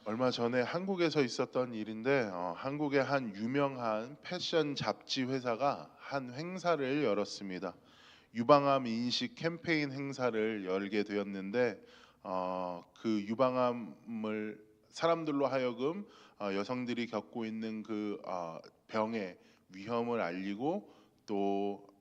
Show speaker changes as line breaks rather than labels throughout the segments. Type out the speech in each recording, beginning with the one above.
얼마 전에 한국에서 있었던 일인데 한국의 한 유명한 패션 잡지 회사가 한 행사를 열었습니다. 유방암 인식 캠페인 행사를 열게 되었는데 그 유방암을 사람들로 하여금 여성들이 겪고 있는 그 병의 위험을 알리고 또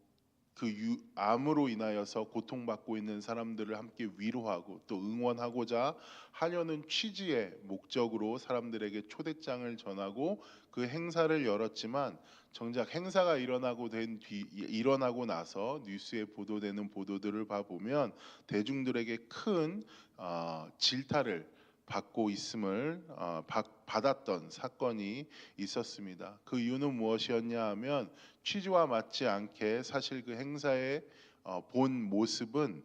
그 암으로 인하여서 고통받고 있는 사람들을 함께 위로하고 또 응원하고자 하려는 취지의 목적으로 사람들에게 초대장을 전하고 그 행사를 열었지만 정작 행사가 일어나고 나서 뉴스에 보도되는 보도들을 봐보면 대중들에게 큰 질타를 받고 있음을 받았던 사건이 있었습니다. 그 이유는 무엇이었냐 하면 취지와 맞지 않게 사실 그 행사의 본 모습은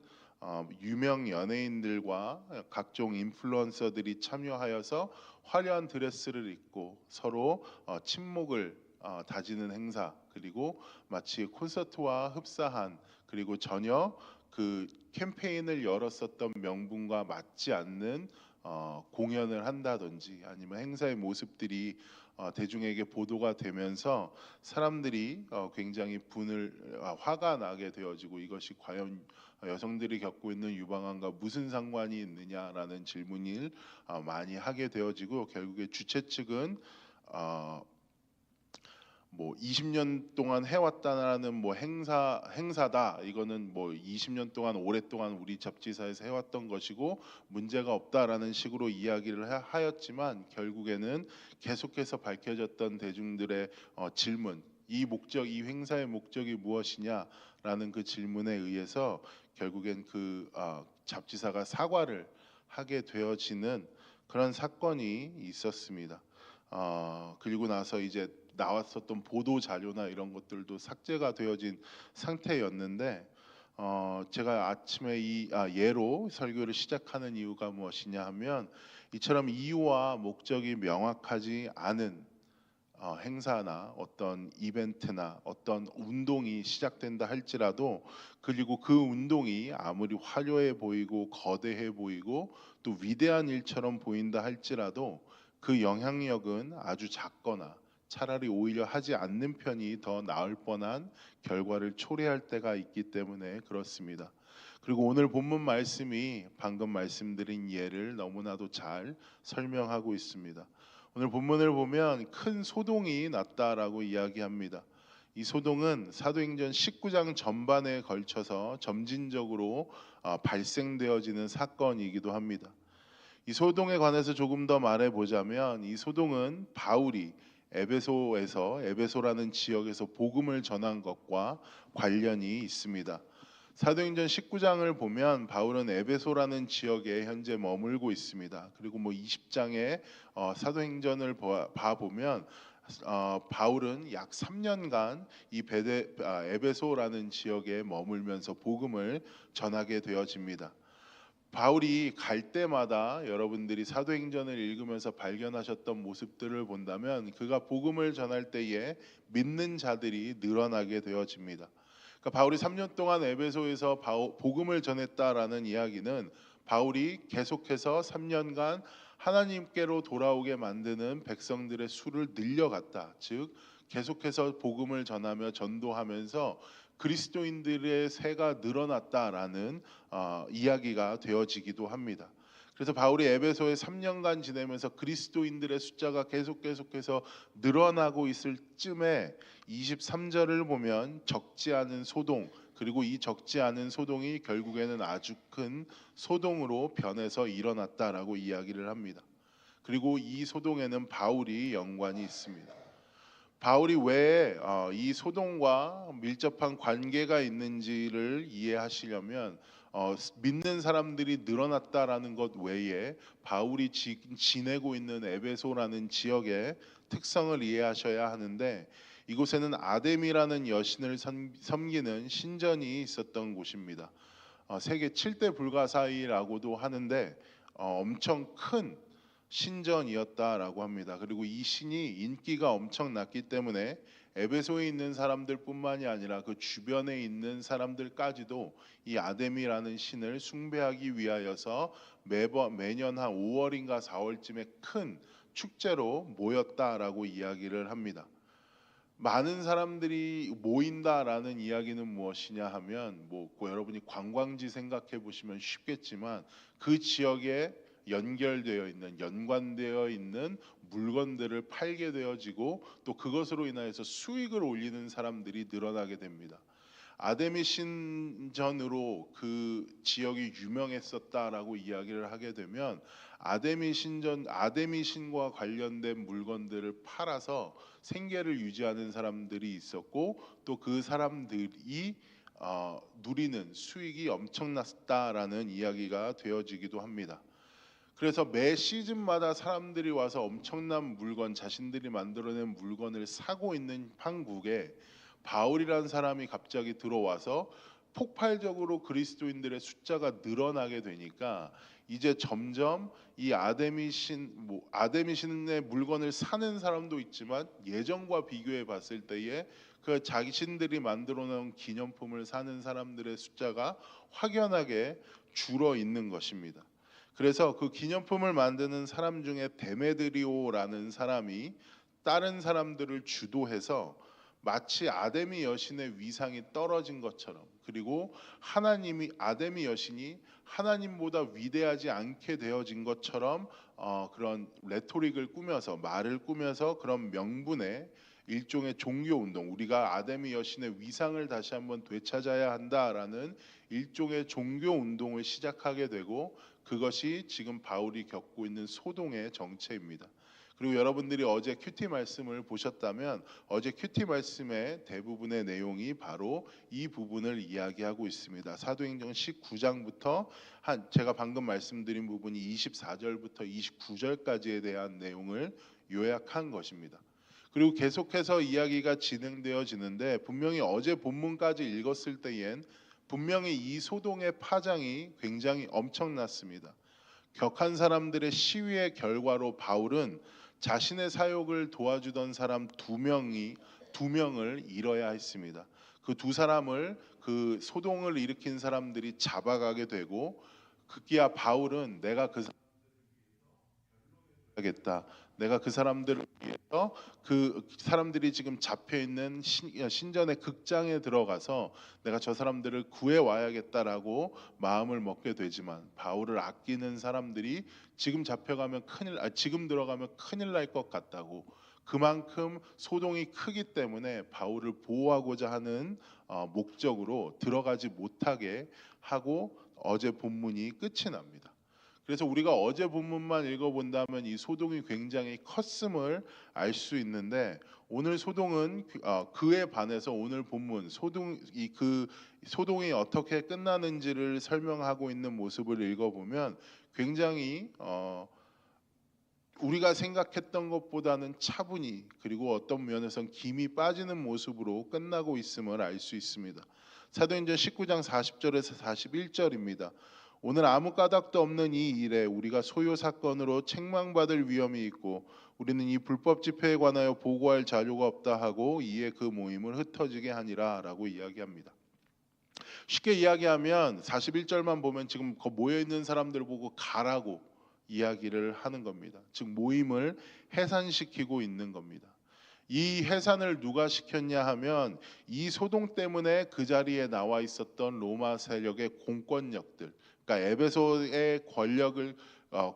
유명 연예인들과 각종 인플루언서들이 참여하여서 화려한 드레스를 입고 서로 친목을 다지는 행사, 그리고 마치 콘서트와 흡사한, 그리고 전혀 그 캠페인을 열었었던 명분과 맞지 않는 공연을 한다든지 아니면 행사의 모습들이 대중에게 보도가 되면서 사람들이 굉장히 화가 나게 되어지고, 이것이 과연 여성들이 겪고 있는 유방암과 무슨 상관이 있느냐라는 질문을 많이 하게 되어지고, 결국에 주최 측은 뭐 20년 동안 해왔다라는 뭐 행사다, 이거는 뭐 20년 동안 오랫동안 우리 잡지사에서 해왔던 것이고 문제가 없다라는 식으로 이야기를 하였지만, 결국에는 계속해서 밝혀졌던 대중들의 질문, 이 행사의 목적이 무엇이냐라는 그 질문에 의해서 결국엔 그 잡지사가 사과를 하게 되어지는 그런 사건이 있었습니다. 그리고 나서 이제 나왔었던 보도 자료나 이런 것들도 삭제가 되어진 상태였는데, 제가 아침에 예로 설교를 시작하는 이유가 무엇이냐 하면, 이처럼 이유와 목적이 명확하지 않은 행사나 어떤 이벤트나 어떤 운동이 시작된다 할지라도, 그리고 그 운동이 아무리 화려해 보이고 거대해 보이고 또 위대한 일처럼 보인다 할지라도 그 영향력은 아주 작거나 차라리 오히려 하지 않는 편이 더 나을 뻔한 결과를 초래할 때가 있기 때문에 그렇습니다. 그리고 오늘 본문 말씀이 방금 말씀드린 예를 너무나도 잘 설명하고 있습니다. 오늘 본문을 보면 큰 소동이 났다라고 이야기합니다. 이 소동은 사도행전 19장 전반에 걸쳐서 점진적으로 발생되어지는 사건이기도 합니다. 이 소동에 관해서 조금 더 말해보자면, 이 소동은 바울이 에베소라는 지역에서 복음을 전한 것과 관련이 있습니다. 사도행전 19장을 보면 바울은 에베소라는 지역에 현재 머물고 있습니다. 그리고 뭐 20장의 사도행전을 봐보면 바울은 약 3년간 이 에베소라는 지역에 머물면서 복음을 전하게 되어집니다. 바울이 갈 때마다 여러분들이 사도행전을 읽으면서 발견하셨던 모습들을 본다면, 그가 복음을 전할 때에 믿는 자들이 늘어나게 되어집니다. 그러니까 바울이 3년 동안 에베소에서 복음을 전했다라는 이야기는 바울이 계속해서 3년간 하나님께로 돌아오게 만드는 백성들의 수를 늘려갔다, 즉 계속해서 복음을 전하며 전도하면서 그리스도인들의 세가 늘어났다라는 이야기가 되어지기도 합니다. 그래서 바울이 에베소에 3년간 지내면서 그리스도인들의 숫자가 계속해서 늘어나고 있을 쯤에 23절을 보면 적지 않은 소동, 그리고 이 적지 않은 소동이 결국에는 아주 큰 소동으로 변해서 일어났다라고 이야기를 합니다. 그리고 이 소동에는 바울이 연관이 있습니다. 바울이 왜 이 소동과 밀접한 관계가 있는지를 이해하시려면 믿는 사람들이 늘어났다라는 것 외에 바울이 지내고 있는 에베소라는 지역의 특성을 이해하셔야 하는데, 이곳에는 아데미라는 여신을 섬기는 신전이 있었던 곳입니다. 세계 7대 불가사의라고도 하는데 엄청 큰 신전이었다라고 합니다. 그리고 이 신이 인기가 엄청났기 때문에 에베소에 있는 사람들뿐만이 아니라 그 주변에 있는 사람들까지도 이 아데미라는 신을 숭배하기 위하여서 매년 한 5월인가 4월쯤에 큰 축제로 모였다라고 이야기를 합니다. 많은 사람들이 모인다라는 이야기는 무엇이냐 하면 여러분이 관광지 생각해 보시면 쉽겠지만 그 지역에 연관되어 있는 물건들을 팔게 되어지고 또 그것으로 인하여서 수익을 올리는 사람들이 늘어나게 됩니다. 아데미 신전으로 그 지역이 유명했었다라고 이야기를 하게 되면 아데미 신과 관련된 물건들을 팔아서 생계를 유지하는 사람들이 있었고 또 그 사람들이 누리는 수익이 엄청났다라는 이야기가 되어지기도 합니다. 그래서 매 시즌마다 사람들이 와서 엄청난 물건, 자신들이 만들어낸 물건을 사고 있는 한국에 바울이라는 사람이 갑자기 들어와서 폭발적으로 그리스도인들의 숫자가 늘어나게 되니까 이제 점점 이 아데미 신의 물건을 사는 사람도 있지만 예전과 비교해 봤을 때에 그 자신들이 만들어 놓은 기념품을 사는 사람들의 숫자가 확연하게 줄어 있는 것입니다. 그래서 그 기념품을 만드는 사람 중에 데메드리오라는 사람이 다른 사람들을 주도해서 마치 아데미 여신의 위상이 떨어진 것처럼, 그리고 아데미 여신이 하나님보다 위대하지 않게 되어진 것처럼 그런 레토릭을 꾸며서, 말을 꾸며서 그런 명분의 일종의 종교 운동, 우리가 아데미 여신의 위상을 다시 한번 되찾아야 한다라는 일종의 종교 운동을 시작하게 되고, 그것이 지금 바울이 겪고 있는 소동의 정체입니다. 그리고 여러분들이 어제 큐티 말씀을 보셨다면 어제 큐티 말씀의 대부분의 내용이 바로 이 부분을 이야기하고 있습니다. 사도행전 19장부터 제가 방금 말씀드린 부분이 24절부터 29절까지에 대한 내용을 요약한 것입니다. 그리고 계속해서 이야기가 진행되어지는데, 분명히 어제 본문까지 읽었을 때엔 분명히 이 소동의 파장이 굉장히 엄청났습니다. 격한 사람들의 시위의 결과로 바울은 자신의 사역을 도와주던 사람 두 명을 잃어야 했습니다. 그 두 사람을, 그 소동을 일으킨 사람들이 잡아가게 되고, 급기야 바울은 내가 그 사람들을 위해서 그 사람들이 지금 잡혀 있는 신전의 극장에 들어가서 내가 저 사람들을 구해 와야겠다라고 마음을 먹게 되지만, 바울을 아끼는 사람들이 지금 지금 들어가면 큰일 날 것 같다고, 그만큼 소동이 크기 때문에 바울을 보호하고자 하는 목적으로 들어가지 못하게 하고 어제 본문이 끝이 납니다. 그래서 우리가 어제 본문만 읽어본다면 이 소동이 굉장히 컸음을 알 수 있는데, 오늘 소동은 그에 반해서 오늘 본문 그 소동이 어떻게 끝나는지를 설명하고 있는 모습을 읽어보면 굉장히 우리가 생각했던 것보다는 차분히, 그리고 어떤 면에선 김이 빠지는 모습으로 끝나고 있음을 알 수 있습니다. 사도행전 19장 40절에서 41절입니다. 오늘 아무 까닭도 없는 이 일에 우리가 소요 사건으로 책망받을 위험이 있고 우리는 이 불법 집회에 관하여 보고할 자료가 없다 하고 이에 그 모임을 흩어지게 하니라 라고 이야기합니다. 쉽게 이야기하면 41절만 보면 지금 모여 있는 사람들 보고 가라고 이야기를 하는 겁니다. 즉 모임을 해산시키고 있는 겁니다. 이 해산을 누가 시켰냐 하면 이 소동 때문에 그 자리에 나와 있었던 로마 세력의 공권력들, 그러니까 에베소의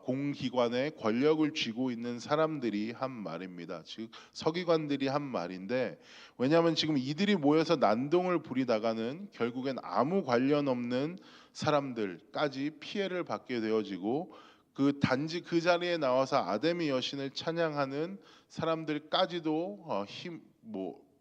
공기관의 권력을 쥐고 있는 사람들이 한 말입니다. 즉 서기관들이 한 말인데, 왜냐하면 지금 이들이 모여서 난동을 부리다가는 결국엔 아무 관련 없는 사람들까지 피해를 받게 되어지고, 단지 그 자리에 나와서 아데미 여신을 찬양하는 사람들까지도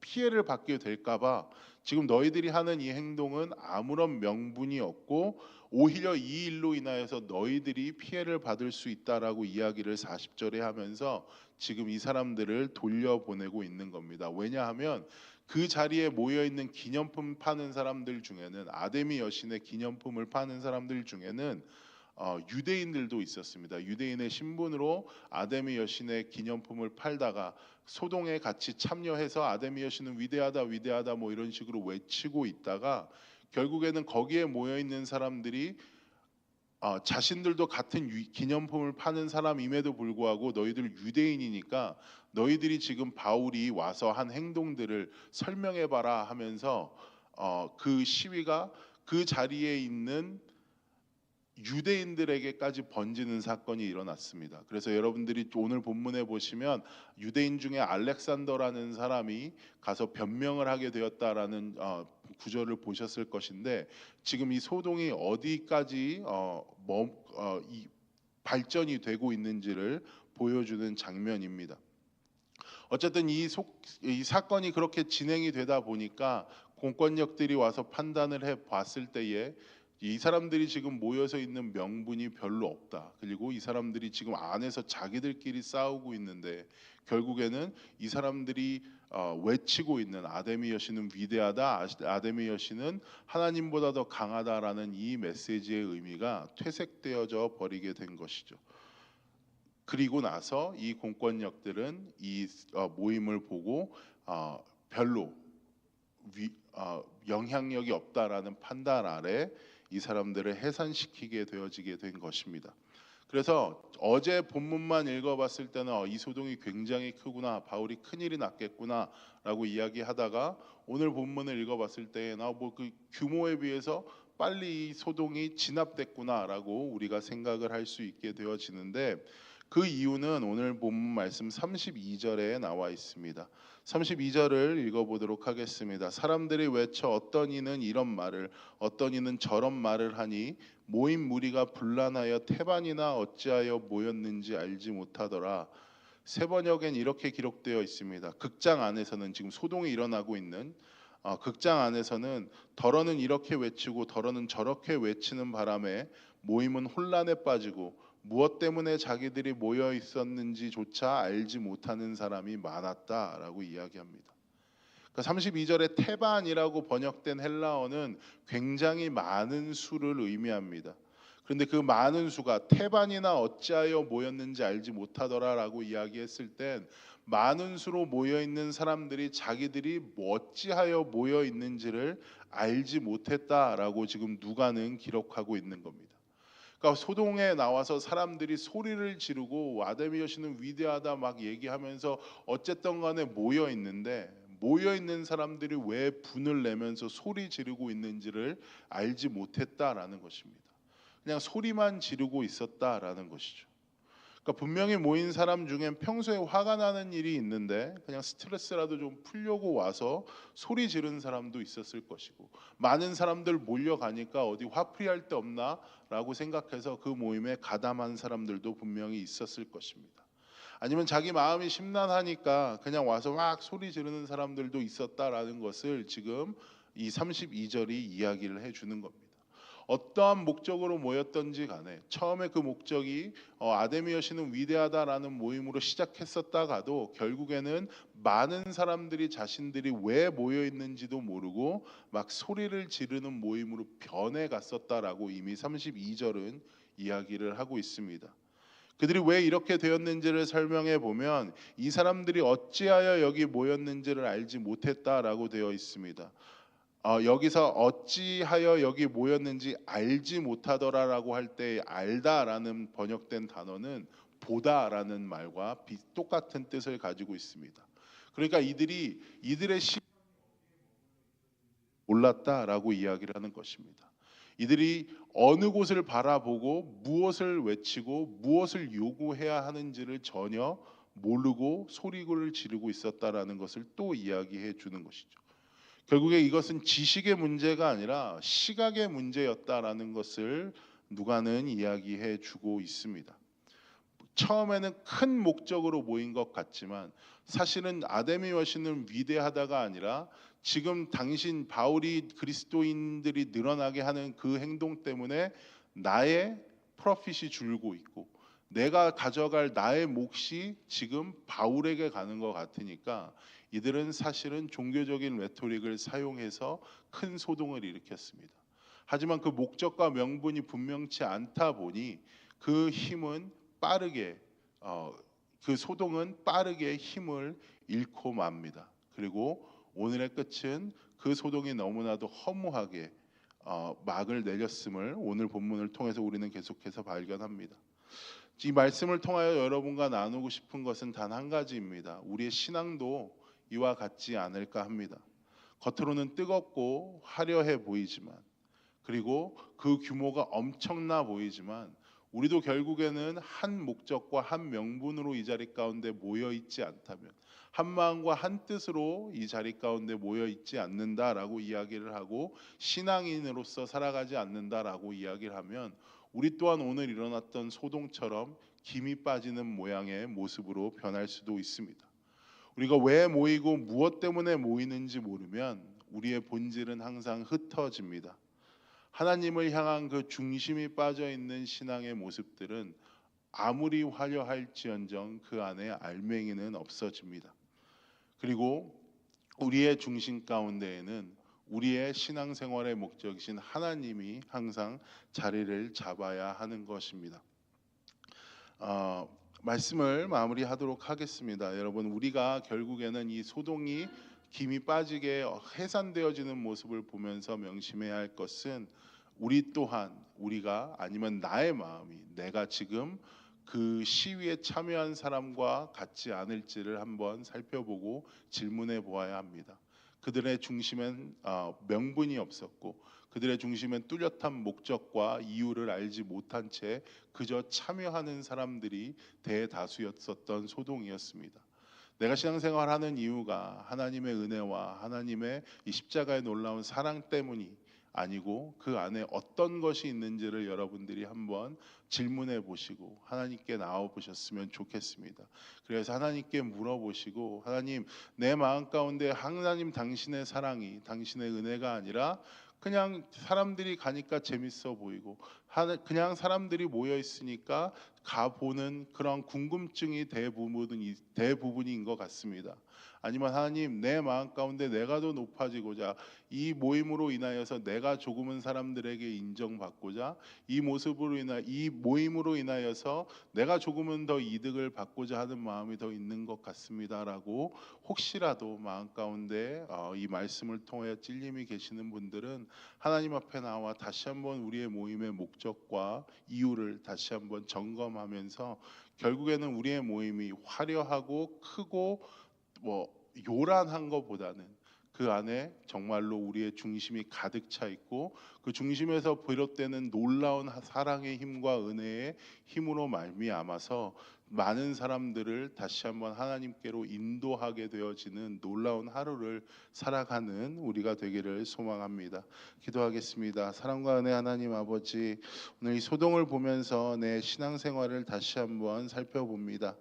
피해를 받게 될까봐 지금 너희들이 하는 이 행동은 아무런 명분이 없고 오히려 이 일로 인하여서 너희들이 피해를 받을 수 있다라고 이야기를 40절에 하면서 지금 이 사람들을 돌려보내고 있는 겁니다. 왜냐하면 그 자리에 모여 있는 기념품 파는 사람들 중에는, 아데미 여신의 기념품을 파는 사람들 중에는 유대인들도 있었습니다. 유대인의 신분으로 아데미 여신의 기념품을 팔다가 소동에 같이 참여해서 아데미 여신은 위대하다 위대하다 뭐 이런 식으로 외치고 있다가 결국에는 거기에 모여 있는 사람들이 자신들도 같은 기념품을 파는 사람임에도 불구하고 너희들 유대인이니까 너희들이 지금 바울이 와서 한 행동들을 설명해 봐라 하면서 그 시위가 그 자리에 있는 유대인들에게까지 번지는 사건이 일어났습니다. 그래서 여러분들이 오늘 본문에 보시면 유대인 중에 알렉산더라는 사람이 가서 변명을 하게 되었다라는 구절을 보셨을 것인데 지금 이 소동이 어디까지 이 발전이 되고 있는지를 보여주는 장면입니다. 어쨌든 이 사건이 그렇게 진행이 되다 보니까 공권력들이 와서 판단을 해 봤을 때에 이 사람들이 지금 모여서 있는 명분이 별로 없다. 그리고 이 사람들이 지금 안에서 자기들끼리 싸우고 있는데 결국에는 이 사람들이 외치고 있는 아데미 여신은 위대하다, 아데미 여신은 하나님보다 더 강하다라는 이 메시지의 의미가 퇴색되어져 버리게 된 것이죠. 그리고 나서 이 공권력들은 이 모임을 보고 별로 영향력이 없다라는 판단 아래 이 사람들을 해산시키게 되어지게 된 것입니다. 그래서 어제 본문만 읽어봤을 때는 이 소동이 굉장히 크구나, 바울이 큰일이 났겠구나라고 이야기하다가 오늘 본문을 읽어봤을 때에 그 규모에 비해서 빨리 이 소동이 진압됐구나라고 우리가 생각을 할 수 있게 되어지는데 그 이유는 오늘 본문 말씀 32절에 나와 있습니다. 32절을 읽어보도록 하겠습니다. 사람들이 외쳐 어떤 이는 이런 말을 어떤 이는 저런 말을 하니 모인 무리가 분란하여 태반이나 어찌하여 모였는지 알지 못하더라. 세 번역엔 이렇게 기록되어 있습니다. 극장 안에서는 지금 소동이 일어나고 있는 극장 안에서는 더러는 이렇게 외치고 더러는 저렇게 외치는 바람에 모임은 혼란에 빠지고 무엇 때문에 자기들이 모여 있었는지조차 알지 못하는 사람이 많았다라고 이야기합니다. 그러니까 32절에 테반이라고 번역된 헬라어는 굉장히 많은 수를 의미합니다. 그런데 그 많은 수가 테반이나 어찌하여 모였는지 알지 못하더라라고 이야기했을 땐 많은 수로 모여 있는 사람들이 자기들이 어찌하여 모여 있는지를 알지 못했다라고 지금 누가는 기록하고 있는 겁니다. 그러니까 소동에 나와서 사람들이 소리를 지르고 아데미 여신은 위대하다 막 얘기하면서 어쨌든 간에 모여 있는데 모여 있는 사람들이 왜 분을 내면서 소리 지르고 있는지를 알지 못했다라는 것입니다. 그냥 소리만 지르고 있었다라는 것이죠. 그러니까 분명히 모인 사람 중엔 평소에 화가 나는 일이 있는데 그냥 스트레스라도 좀 풀려고 와서 소리 지른 사람도 있었을 것이고 많은 사람들 몰려가니까 어디 화풀이할 데 없나라고 생각해서 그 모임에 가담한 사람들도 분명히 있었을 것입니다. 아니면 자기 마음이 심란하니까 그냥 와서 막 소리 지르는 사람들도 있었다라는 것을 지금 이 32절이 이야기를 해주는 겁니다. 어떠한 목적으로 모였던지 간에 처음에 그 목적이 아데미 여신은 위대하다라는 모임으로 시작했었다가도 결국에는 많은 사람들이 자신들이 왜 모여 있는지도 모르고 막 소리를 지르는 모임으로 변해갔었다라고 이미 32절은 이야기를 하고 있습니다. 그들이 왜 이렇게 되었는지를 설명해 보면 이 사람들이 어찌하여 여기 모였는지를 알지 못했다라고 되어 있습니다. 여기서 어찌하여 여기 모였는지 알지 못하더라라고 할 때 알다라는 번역된 단어는 보다라는 말과 똑같은 뜻을 가지고 있습니다. 그러니까 이들의 몰랐다라고 이야기를 하는 것입니다. 이들이 어느 곳을 바라보고 무엇을 외치고 무엇을 요구해야 하는지를 전혀 모르고 소리를 지르고 있었다라는 것을 또 이야기해 주는 것이죠. 결국에 이것은 지식의 문제가 아니라 시각의 문제였다라는 것을 누가는 이야기해 주고 있습니다. 처음에는 큰 목적으로 모인 것 같지만 사실은 아데미 여신은 위대하다가 아니라 지금 당신 바울이 그리스도인들이 늘어나게 하는 그 행동 때문에 나의 프로핏이 줄고 있고 내가 가져갈 나의 몫이 지금 바울에게 가는 것 같으니까 이들은 사실은 종교적인 레토릭을 사용해서 큰 소동을 일으켰습니다. 하지만 그 목적과 명분이 분명치 않다 보니 그 힘은 빠르게 그 소동은 빠르게 힘을 잃고 맙니다. 그리고 오늘의 끝은 그 소동이 너무나도 허무하게 막을 내렸음을 오늘 본문을 통해서 우리는 계속해서 발견합니다. 이 말씀을 통하여 여러분과 나누고 싶은 것은 단 한 가지입니다. 우리의 신앙도 이와 같지 않을까 합니다. 겉으로는 뜨겁고 화려해 보이지만, 그리고 그 규모가 엄청나 보이지만, 우리도 결국에는 한 목적과 한 명분으로 이 자리 가운데 모여 있지 않다면, 한 마음과 한 뜻으로 이 자리 가운데 모여 있지 않는다라고 이야기를 하고 신앙인으로서 살아가지 않는다라고 이야기를 하면, 우리 또한 오늘 일어났던 소동처럼 김이 빠지는 모양의 모습으로 변할 수도 있습니다. 우리가 왜 모이고 무엇 때문에 모이는지 모르면 우리의 본질은 항상 흩어집니다. 하나님을 향한 그 중심이 빠져 있는 신앙의 모습들은 아무리 화려할지언정 그 안에 알맹이는 없어집니다. 그리고 우리의 중심 가운데에는 우리의 신앙생활의 목적이신 하나님이 항상 자리를 잡아야 하는 것입니다. 말씀을 마무리하도록 하겠습니다. 여러분, 우리가 결국에는 이 소동이 김이 빠지게 해산되어지는 모습을 보면서 명심해야 할 것은 우리 또한 우리가 아니면 나의 마음이 내가 지금 그 시위에 참여한 사람과 같지 않을지를 한번 살펴보고 질문해 보아야 합니다. 그들의 중심엔 명분이 없었고 그들의 중심엔 뚜렷한 목적과 이유를 알지 못한 채 그저 참여하는 사람들이 대다수였었던 소동이었습니다. 내가 신앙생활하는 이유가 하나님의 은혜와 하나님의 이 십자가의 놀라운 사랑 때문이 아니고 그 안에 어떤 것이 있는지를 여러분들이 한번 질문해 보시고 하나님께 나와 보셨으면 좋겠습니다. 그래서 하나님께 물어보시고, 하나님, 내 마음 가운데 하나님 당신의 사랑이, 당신의 은혜가 아니라 그냥 사람들이 가니까 재밌어 보이고 그냥 사람들이 모여 있으니까 가보는 그런 궁금증이 대부분인 것 같습니다. 아니면 하나님, 내 마음 가운데 내가 더 높아지고자 이 모임으로 인하여서 내가 조금은 사람들에게 인정받고자 이 모임으로 인하여서 내가 조금은 더 이득을 받고자 하는 마음이 더 있는 것 같습니다라고 혹시라도 마음 가운데 이 말씀을 통해 찔림이 계시는 분들은 하나님 앞에 나와 다시 한번 우리의 모임의 목적과 이유를 다시 한번 점검하면서 결국에는 우리의 모임이 화려하고 크고 요란한 것보다는 그 안에 정말로 우리의 중심이 가득 차 있고 그 중심에서 비롯되는 놀라운 사랑의 힘과 은혜의 힘으로 말미암아서 많은 사람들을 다시 한번 하나님께로 인도하게 되어지는 놀라운 하루를 살아가는 우리가 되기를 소망합니다. 기도하겠습니다. 사랑과 은혜 하나님 아버지, 오늘 이 소동을 보면서 내 신앙생활을 다시 한번 살펴봅니다.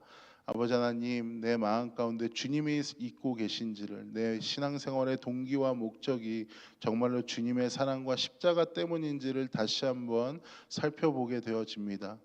아버지 하나님, 내 마음 가운데 주님이 있고 계신지를, 내 신앙생활의 동기와 목적이 정말로 주님의 사랑과 십자가 때문인지를 다시 한번 살펴보게 되어집니다.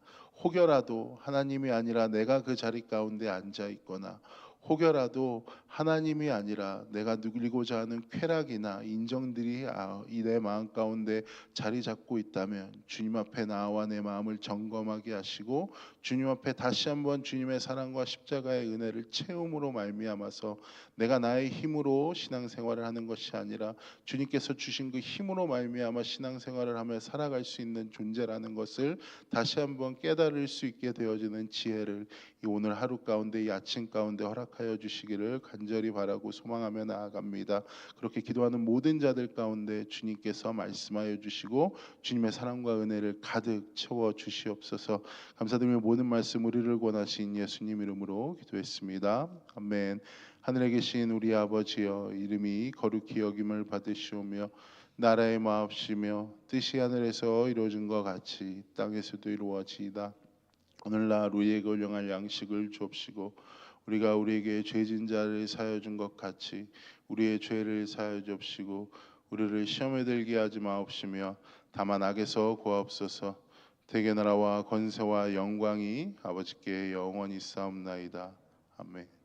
혹여라도 하나님이 아니라 내가 그 자리 가운데 앉아 있거나 혹여라도 하나님이 아니라 내가 누리고자 하는 쾌락이나 인정들이 이 내 마음 가운데 자리 잡고 있다면 주님 앞에 나와 내 마음을 점검하게 하시고 주님 앞에 다시 한번 주님의 사랑과 십자가의 은혜를 체험으로 말미암아서 내가 나의 힘으로 신앙생활을 하는 것이 아니라 주님께서 주신 그 힘으로 말미암아 신앙생활을 하며 살아갈 수 있는 존재라는 것을 다시 한번 깨달을 수 있게 되어지는 지혜를 이 오늘 하루 가운데, 이 아침 가운데 허락하여 주시기를 간절히 바라고 소망하며 나아갑니다. 그렇게 기도하는 모든 자들 가운데 주님께서 말씀하여 주시고 주님의 사랑과 은혜를 가득 채워 주시옵소서. 감사드리며 모든 말씀 우리를 권하신 예수님 이름으로 기도했습니다. 아멘. 하늘에 계신 우리 아버지여, 이름이 거룩히 여김을 받으시오며 나라의 마옵시며 뜻이 하늘에서 이루어진 것 같이 땅에서도 이루어지이다. 오늘날 우리에게 일용할 양식을 주옵시고 우리가 우리에게 죄진 자를 사하여 준 것 같이 우리의 죄를 사하여 주옵시고 우리를 시험에 들게 하지 마옵시며 다만 악에서 구하옵소서. 대개 나라와 권세와 영광이 아버지께 영원히 있사옵나이다. 아멘.